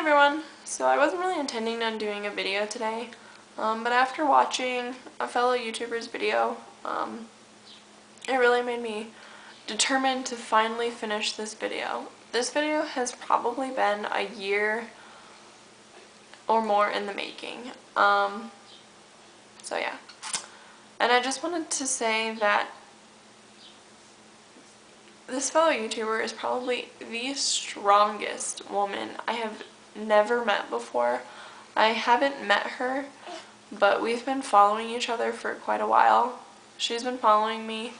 everyone! So I wasn't really intending on doing a video today, but after watching a fellow YouTuber's video, it really made me determined to finally finish this video. This video has probably been a year or more in the making. So yeah. And I just wanted to say that this fellow YouTuber is probably the strongest woman I have never met before. I haven't met her, but we've been following each other for quite a while. She's been following me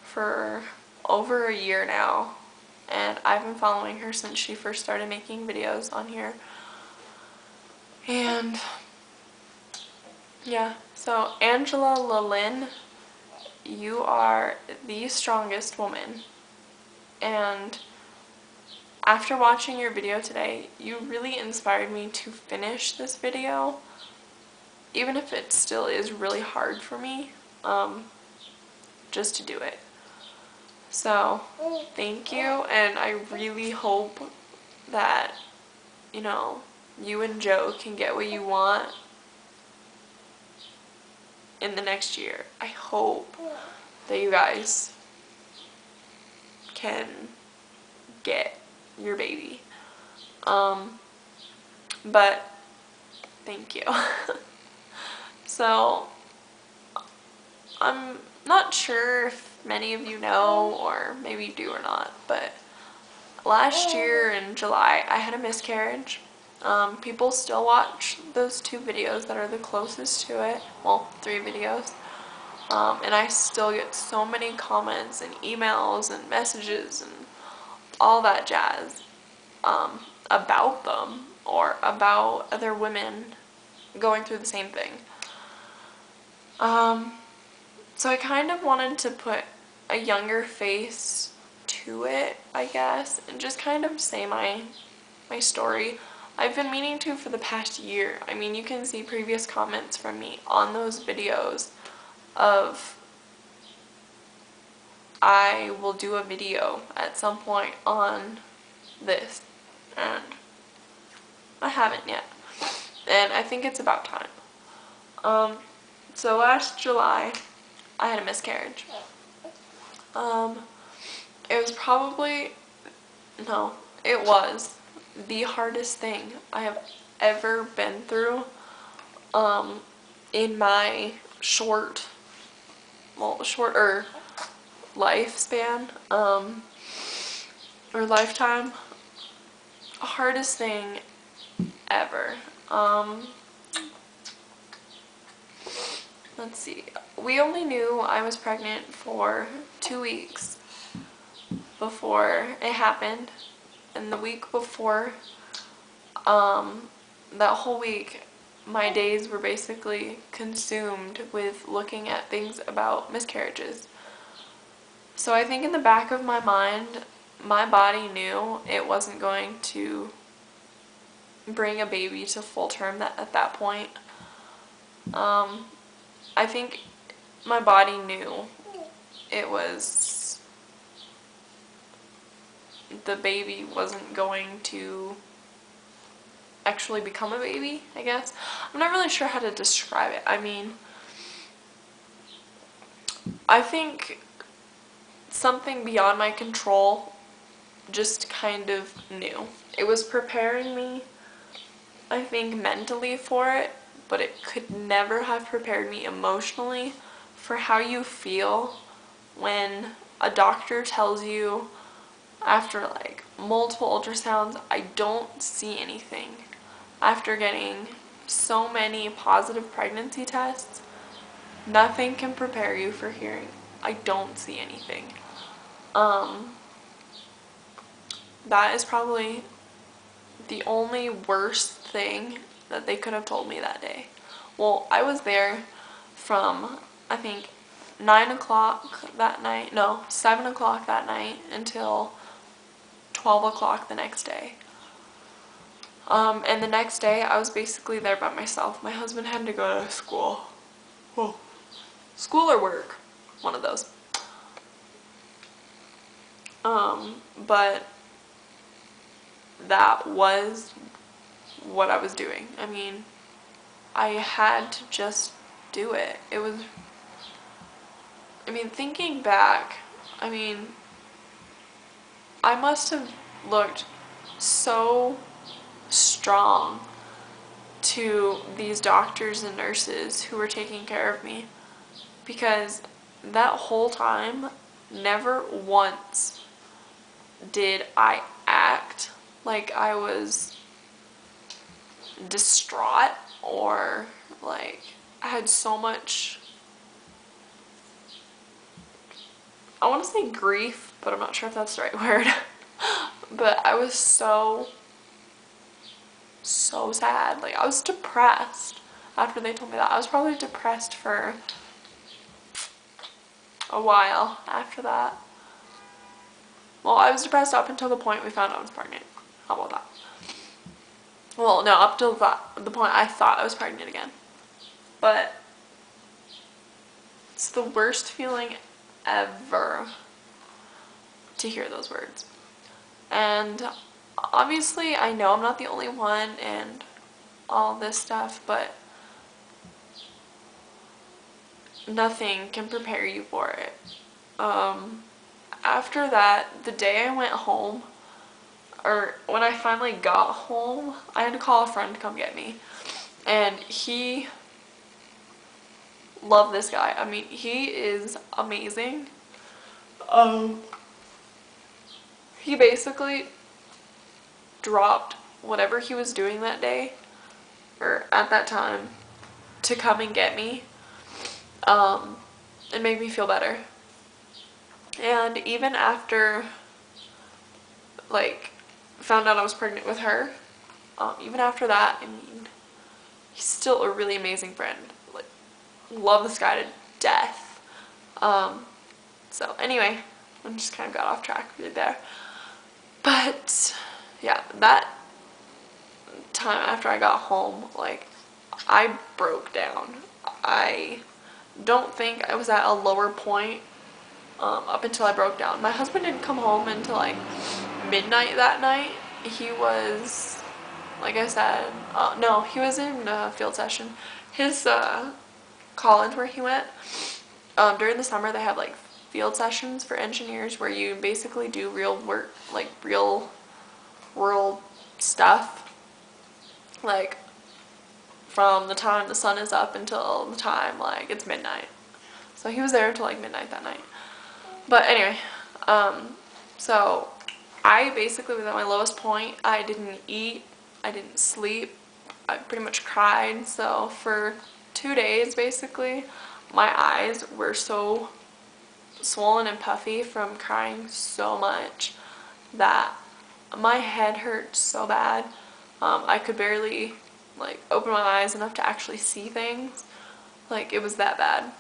for over a year now, and I've been following her since she first started making videos on here. And yeah, so Angela Lalin, you are the strongest woman. And after watching your video today, you really inspired me to finish this video, even if it still is really hard for me, just to do it. So, thank you, and I really hope that, you and Joe can get what you want in the next year. I hope that you guys can get your baby. But thank you. So I'm not sure if many of you know, or maybe you do or not, but last year in July I had a miscarriage. People still watch those 2 videos that are the closest to it, well, 3 videos. And I still get so many comments and emails and messages and all that jazz about them or about other women going through the same thing. So I kind of wanted to put a younger face to it, I guess, and just kind of say my story. I've been meaning to for the past year. I mean, you can see previous comments from me on those videos of I will do a video at some point on this, and I haven't yet, and I think it's about time. So last July I had a miscarriage. It was probably, no, it was the hardest thing I have ever been through in my shorter lifespan, or lifetime. Hardest thing ever. Let's see. We only knew I was pregnant for 2 weeks before it happened, and the week before, that whole week, my days were basically consumed with looking at things about miscarriages. So I think in the back of my mind, my body knew it wasn't going to bring a baby to full term at that point. I think my body knew the baby wasn't going to actually become a baby, I guess. I'm not really sure how to describe it. I mean, I think something beyond my control just kind of knew. It was preparing me, I think, mentally for it, but it could never have prepared me emotionally for how you feel when a doctor tells you after like multiple ultrasounds, I don't see anything. After getting so many positive pregnancy tests, nothing can prepare you for hearing, I don't see anything. That is probably the only worst thing that they could have told me that day. Well, I was there from, I think, 9 o'clock that night, no, 7 o'clock that night until 12 o'clock the next day. And the next day I was basically there by myself. My husband had to go to school. Whoa. School or work, one of those. But that was what I was doing. I mean, I had to just do it. It was, I mean, thinking back, I mean, I must have looked so strong to these doctors and nurses who were taking care of me, because that whole time, never once did I act like I was distraught or like I had so much, I want to say grief, but I'm not sure if that's the right word. But I was so sad. Like, I was depressed after they told me that. I was probably depressed for a while after that. Well, I was depressed up until the point we found out I was pregnant. How about that? Well, no, up till the point I thought I was pregnant again. But it's the worst feeling ever to hear those words. And obviously, I know I'm not the only one and all this stuff, but nothing can prepare you for it. After that, the day I went home, or when I finally got home, I had to call a friend to come get me. And he loved this guy. I mean, he is amazing. He basically dropped whatever he was doing that day, or at that time, to come and get me, and make me feel better. And even after, like, found out I was pregnant with her, even after that, I mean, he's still a really amazing friend. Like, love this guy to death. So anyway, I just kind of got off track really there. But yeah, that time after I got home, like, I broke down. I don't think I was at a lower point up until I broke down. My husband didn't come home until like midnight that night. He was, like I said, no, he was in field session. His college where he went, during the summer they have like field sessions for engineers where you basically do real work, like real world stuff, like from the time the sun is up until the time like it's midnight. So he was there until like midnight that night. But anyway, so I basically was at my lowest point. I didn't eat, I didn't sleep, I pretty much cried. So for 2 days basically, my eyes were so swollen and puffy from crying so much that my head hurt so bad. I could barely like open my eyes enough to actually see things. Like, it was that bad.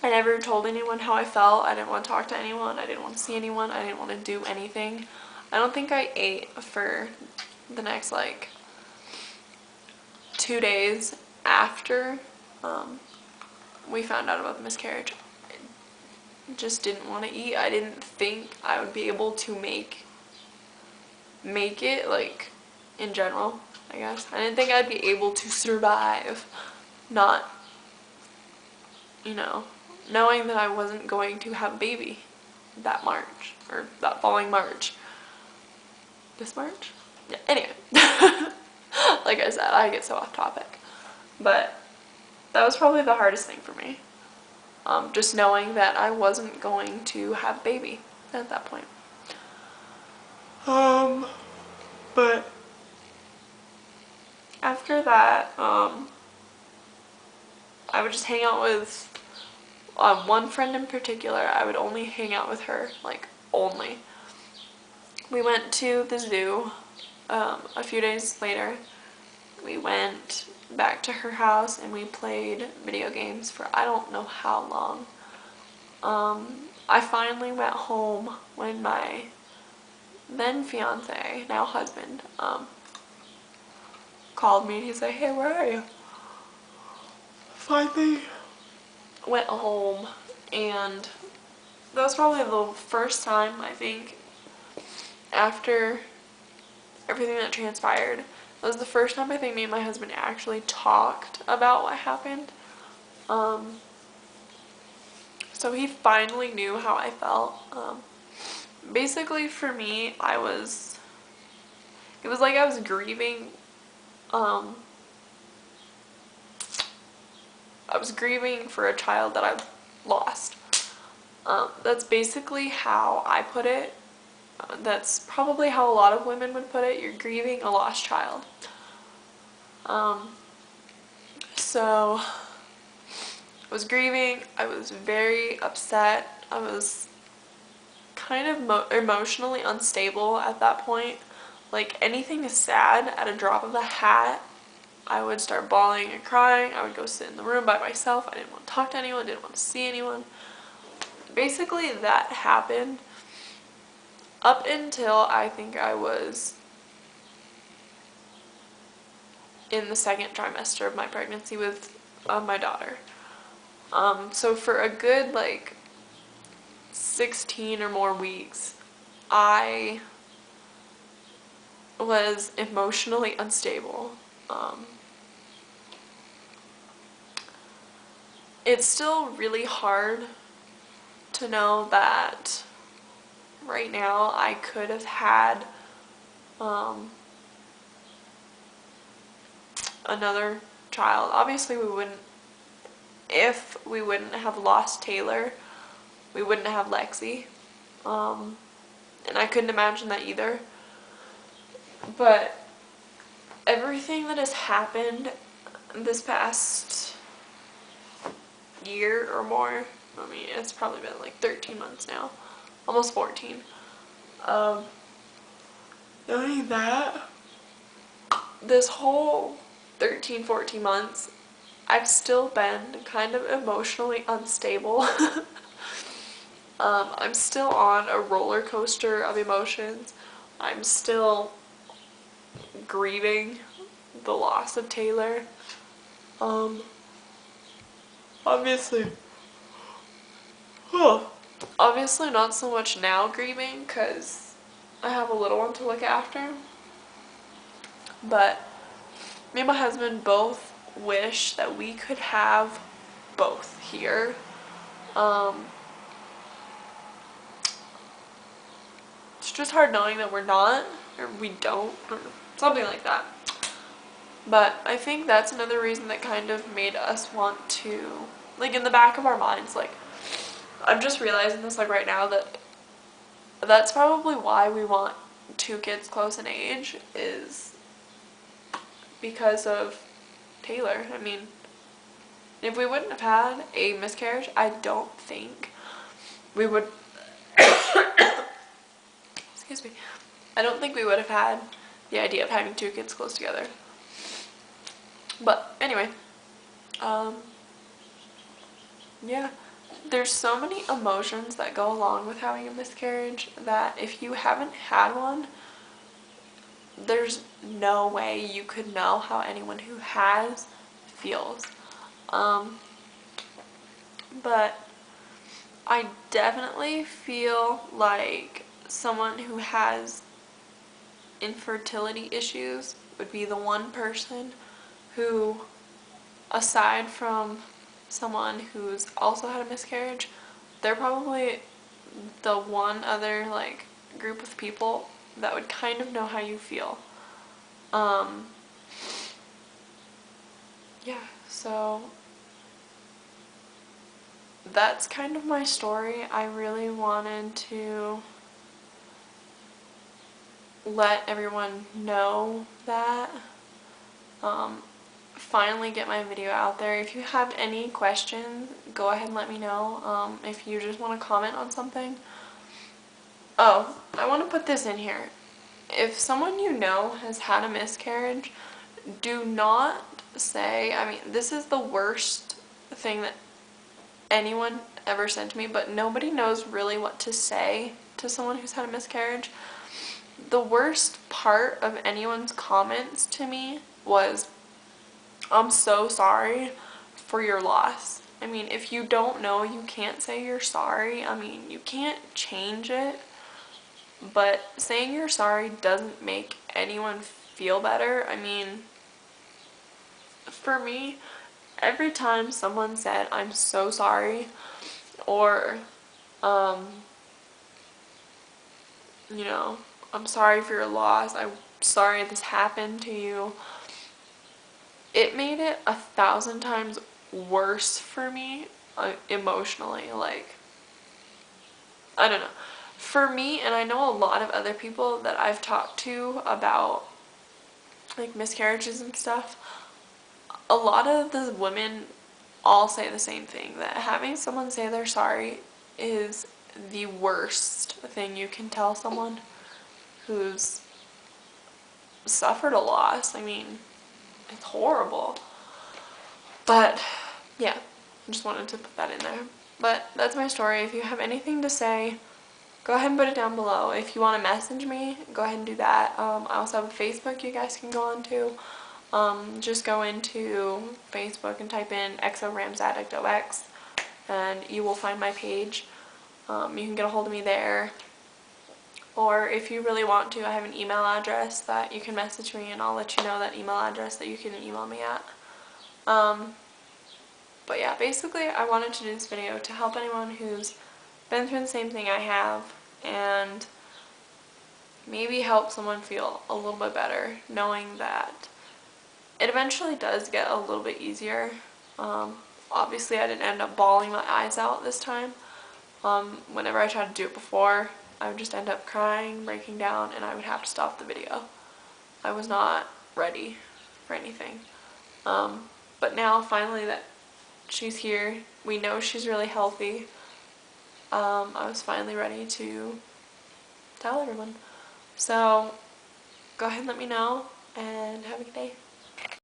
I never told anyone how I felt. I didn't want to talk to anyone. I didn't want to see anyone. I didn't want to do anything. I don't think I ate for the next like 2 days after we found out about the miscarriage. I just didn't want to eat. I didn't think I would be able to make it, like, in general, I guess. I didn't think I'd be able to survive not, you know, knowing that I wasn't going to have a baby that March, or that following March. This March? Yeah, anyway. Like I said, I get so off topic. But that was probably the hardest thing for me. Just knowing that I wasn't going to have a baby at that point. But after that, I would just hang out with one friend in particular. I would only hang out with her, like, only. We went to the zoo a few days later. We went back to her house and we played video games for I don't know how long. I finally went home when my then fiance, now husband, called me and he said, "Hey, where are you?" Finally went home, and that was probably the first time, I think, after everything that transpired. It was the first time I think me and my husband actually talked about what happened. So he finally knew how I felt. Basically for me, it was like I was grieving, I was grieving for a child that I lost. That's basically how I put it. That's probably how a lot of women would put it. You're grieving a lost child. So I was grieving. I was very upset. I was kind of emotionally unstable at that point. Like, anything is sad, at a drop of a hat, I would start bawling and crying. I would go sit in the room by myself. I didn't want to talk to anyone, didn't want to see anyone. Basically, that happened up until I think I was in the second trimester of my pregnancy with my daughter. So for a good, like, 16 or more weeks, I was emotionally unstable. It's still really hard to know that right now I could have had another child. Obviously if we wouldn't have lost Taylor, we wouldn't have Lexi. And I couldn't imagine that either. But everything that has happened this past year or more, I mean, it's probably been like 13 months now, almost 14. Knowing that, this whole 13, 14 months, I've still been kind of emotionally unstable. I'm still on a roller coaster of emotions. I'm still grieving the loss of Taylor. Obviously, obviously not so much now grieving because I have a little one to look after. But me and my husband both wish that we could have both here. It's just hard knowing that we're not, or we don't, or something like that. But I think that's another reason that kind of made us want to, like, in the back of our minds, like, I'm just realizing this, like, right now, that that's probably why we want 2 kids close in age, is because of Taylor. I mean, if we wouldn't have had a miscarriage, I don't think we would, excuse me, I don't think we would have had the idea of having 2 kids close together. But anyway, yeah, there's so many emotions that go along with having a miscarriage that if you haven't had one, there's no way you could know how anyone who has feels. But I definitely feel like someone who has infertility issues would be the one person who, aside from someone who's also had a miscarriage, they're probably the one other, like, group of people that would kind of know how you feel. Yeah, so that's kind of my story. I really wanted to let everyone know that. Finally get my video out there. If you have any questions, go ahead and let me know. If you just want to comment on something. Oh, I want to put this in here. If someone you know has had a miscarriage, do not say, I mean, this is the worst thing that anyone ever said to me, but nobody knows really what to say to someone who's had a miscarriage. The worst part of anyone's comments to me was, I'm so sorry for your loss. I mean, if you don't know, you can't say you're sorry. I mean, you can't change it. but saying you're sorry doesn't make anyone feel better. I mean, for me, every time someone said, I'm so sorry, or, um, you know, I'm sorry for your loss, I'm sorry this happened to you, it made it 1,000 times worse for me emotionally. Like, I don't know. For me, and I know a lot of other people that I've talked to about like miscarriages and stuff, a lot of the women all say the same thing, that having someone say they're sorry is the worst thing you can tell someone who's suffered a loss. I mean, it's horrible. But yeah, I just wanted to put that in there. But that's my story. If you have anything to say, go ahead and put it down below. If you want to message me, go ahead and do that. I also have a Facebook you guys can go on to. Just go into Facebook and type in XORamsAddictOX and you will find my page. You can get a hold of me there. Or if you really want to, I have an email address that you can message me and I'll let you know that email address that you can email me at. But yeah, basically I wanted to do this video to help anyone who's been through the same thing I have and maybe help someone feel a little bit better knowing that it eventually does get a little bit easier. Obviously I didn't end up bawling my eyes out this time. Whenever I tried to do it before, I would just end up crying, breaking down, and I would have to stop the video. I was not ready for anything. But now finally that she's here, we know she's really healthy, I was finally ready to tell everyone. So go ahead and let me know, and have a good day.